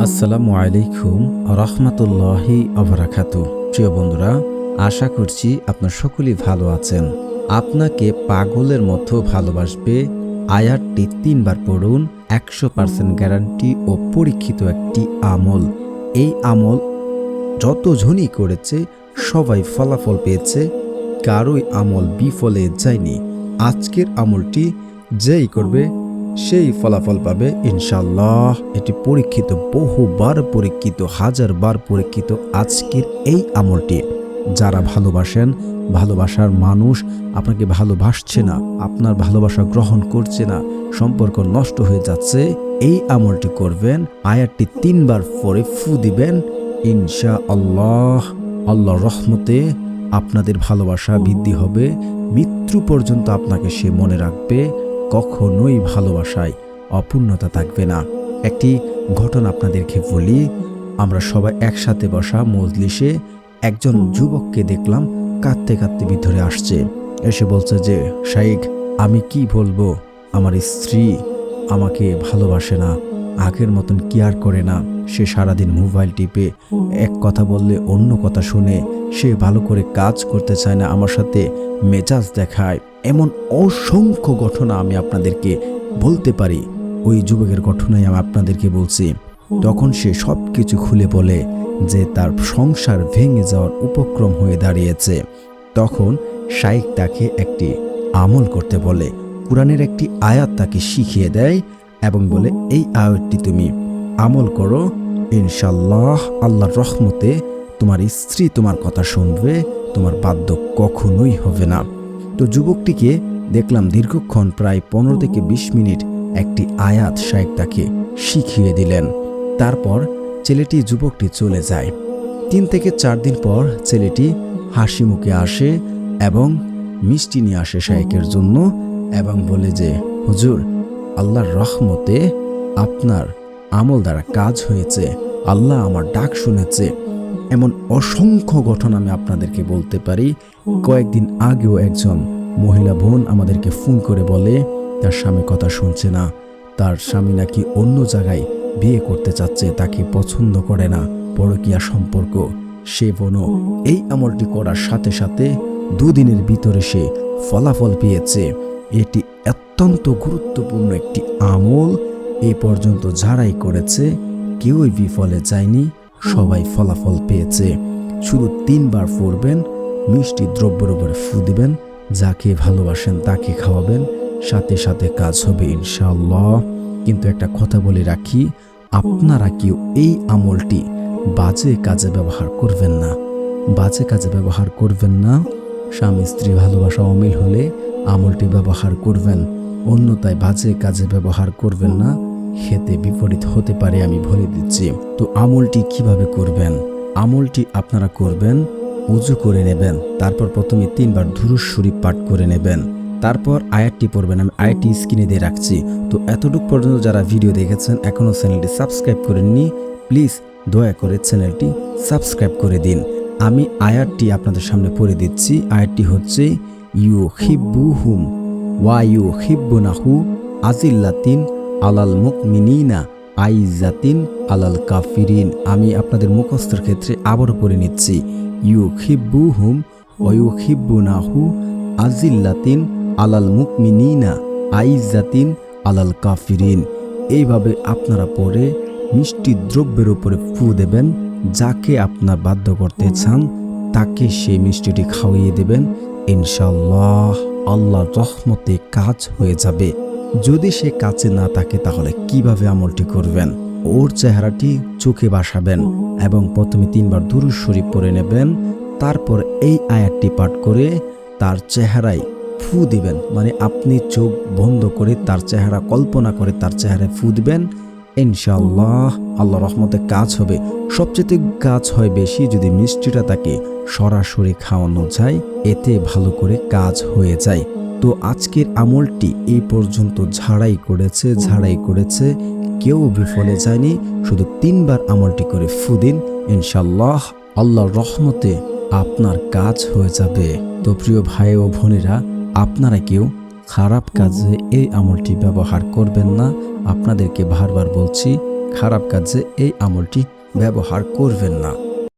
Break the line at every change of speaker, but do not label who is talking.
আসসালামু আলাইকুম রহমতুল্লাহি আবরাকাতু। প্রিয় বন্ধুরা, আশা করছি আপনার সকলেই ভালো আছেন। আপনাকে পাগলের মতো ভালোবাসবে আয়াতটি 3 বার পড়ুন। 100% গ্যারান্টি ও পরীক্ষিত একটি আমল। এই আমল যতজনই করেছে সবাই ফলাফল পেয়েছে, কারোই আমল বিফলে যায়নি। আজকের আমলটি যেই করবে সেই ফলাফল পাবে ইনশাল্লাহ। এটি পরীক্ষিত, বহুবার পরীক্ষিত, হাজারবার পরীক্ষিত আজকের এই আমলটি। যারা ভালোবাসেন, ভালোবাসার মানুষ আপনাকে ভালোবাসছে না, আপনার ভালোবাসা গ্রহণ করছে না, সম্পর্ক নষ্ট হয়ে যাচ্ছে, এই আমলটি করবেন। আয়াতটি 3 বার পরে ফু দিবেন ইনশাআল্লাহ। আল্লাহর রহমতে আপনাদের ভালোবাসা বৃদ্ধি হবে। মৃত্যু পর্যন্ত আপনাকে সে মনে রাখবে। কখনোই ভালোবাসায় অপূর্ণতা থাকবে না। একটি ঘটনা আপনাদেরকে বলি। আমরা সবাই একসাথে বসা মজলিসে একজন যুবককে দেখলাম কাঁদতে কাঁদতে ভিতরে আসছে। এসে বলছে যে, শাইখ, আমি কি বলবো, আমার স্ত্রী আমাকে ভালোবাসে না, আগের মতন কেয়ার করে না। সে সারাদিন মোবাইল টিপে, এক কথা বললে অন্য কথা শুনে, সে ভালো করে কাজ করতে চায় না, আমার সাথে মেজাজ দেখায়। এমন অসংখ্য ঘটনা আমি আপনাদেরকে বলতে পারি। ওই যুবকের ঘটনাই আমি আপনাদেরকে বলছি। তখন সে সব কিছু খুলে বলে যে তার সংসার ভেঙে যাওয়ার উপক্রম হয়ে দাঁড়িয়েছে। তখন শাইখ তাকে একটি আমল করতে বলে, কোরআনের একটি আয়াত তাকে শিখিয়ে দেয় এবং বলে, এই আয়াতটি তুমি আমল করো, ইনশাল্লাহ আল্লাহর রহমতে তোমার স্ত্রী তোমার কথা শুনবে, তোমার বাধ্য কখনোই হবে না। তো যুবকটিকে দেখলাম দীর্ঘক্ষণ, প্রায় 15 থেকে 20 মিনিট একটি আয়াত শাইখ তাকে শিখিয়ে দিলেন। তারপর ছেলেটি, যুবকটি চলে যায়। 3 থেকে 4 দিন পর ছেলেটি হাসি মুখে আসে এবং মিষ্টি নিয়ে আসে শাইখের জন্য এবং বলে যে, হুজুর, আল্লাহর রহমতে আপনার আমল দ্বারা কাজ হয়েছে, আল্লাহ আমার ডাক শুনেছে। এমন অসংখ্য ঘটনা আমি আপনাদেরকে বলতে পারি। কয়েকদিন আগেও একজন মহিলা বোন আমাদেরকে ফোন করে বলে তার স্বামী কথা শুনছে না, তার স্বামী নাকি অন্য জায়গায় বিয়ে করতে চাচ্ছে, তাকে পছন্দ করে না, পরকীয়া সম্পর্ক। সে বোনও এই আমলটি করার সাথে সাথে 2 দিনের ভিতরে সে ফলাফল পেয়েছে। এটি অত্যন্ত গুরুত্বপূর্ণ একটি আমল। এই পর্যন্ত যারাই করেছে কেউই বিফলে যায়নি, সবাই ফলাফল পেয়েছে। শুধু 3 বার পড়বেন, মিষ্টি দ্রব্যের উপরে ফু দিবেন, যাকে ভালোবাসেন তাকে খাওয়াবেন, সাথে সাথে কাজ হবে ইনশাআল্লাহ। কিন্তু একটা কথা বলে রাখি, আপনারা কেউ এই আমলটি বাজে কাজে ব্যবহার করবেন না, বাজে কাজে ব্যবহার করবেন না। স্বামী স্ত্রী ভালোবাসা অমিল হলে আমলটি ব্যবহার করবেন, অন্যথায় বাজে কাজে ব্যবহার করবেন না, খেতে বিপরীত হতে পারে, আমি বলে দিচ্ছি। তো আমলটি কিভাবে করবেন? আমলটি আপনারা করবেন, উজু করে নেবেন, তারপর প্রথমে 3 বার দুরূদ শরীফ পাঠ করে নেবেন, তারপর আয়াতটি পড়বেন। আমি আয়াতটি স্ক্রিনে দিয়ে রাখছি। তো এতটুকু পর্যন্ত যারা ভিডিও দেখেছেন, এখনও চ্যানেলটি সাবস্ক্রাইব করেননি, প্লিজ দয়া করে চ্যানেলটি সাবস্ক্রাইব করে দিন। আমি আয়াতটি আপনাদের সামনে পড়ে দিচ্ছি। আয়াতটি হচ্ছে, ইউহিব্বুহুম ওয়া ইউহিব্বুনাহু আজিল্লাতিন আলাল মুমিনিনা আইজ্জাতিন আলাল কাফিরিন। আমি আপনাদের মুখস্থের ক্ষেত্রে আবারও পড়ে নিচ্ছি, ইউহিব্বুহুম ওয়া ইউহিব্বুনাহু আজিল্লাতিন আলাল মুমিনিনা আইজ্জাতিন আলাল কাফিরিন। এইভাবে আপনারা পড়ে মিষ্টি দ্রব্যের উপরে ফু দেবেন। যাকে আপনার বাধ্য করতে চান তাকে সেই মিষ্টিটি খাওয়িয়ে দেবেন। ইনশাআল্লাহ আল্লাহর রহমতে কাজ হয়ে যাবে। যদি সে কাছে না থাকে তাহলে কিভাবে আমলটি করবেন? ওর চেহারাটি চোখে বসাবেন এবং প্রথমে 3 বার দুরূদ শরীফ পড়ে নেবেন, তারপর এই আয়াতটি পাঠ করে তার চেহারায় ফু দিবেন। মানে আপনি চোখ বন্ধ করে তার চেহারা কল্পনা করে তার চেহারায় ফু দিবেন। ইনশাআল্লাহ আল্লাহর রহমতে কাজ হবে। সবচেয়ে কাজ হয় বেশি যদি মিষ্টিটা তাকে সরাসরি খাওয়ানো যায়, এতে ভালো করে কাজ হয়ে যায়। তো আজকের আমলটি এই পর্যন্ত ঝাড়াই করেছে, কেউ বিফলে যায়নি। শুধু 3 বার আমলটি করে ফু দিন, ইনশাআল্লাহ আল্লাহর রহমতে আপনার কাজ হয়ে যাবে। তো প্রিয় ভাই ও বোনেরা, আপনারা কেউ খারাপ কাজে এই আমলটি ব্যবহার করবেন না। আপনাদেরকে বারবার বলছি, খারাপ কাজে এই আমলটি ব্যবহার করবেন না।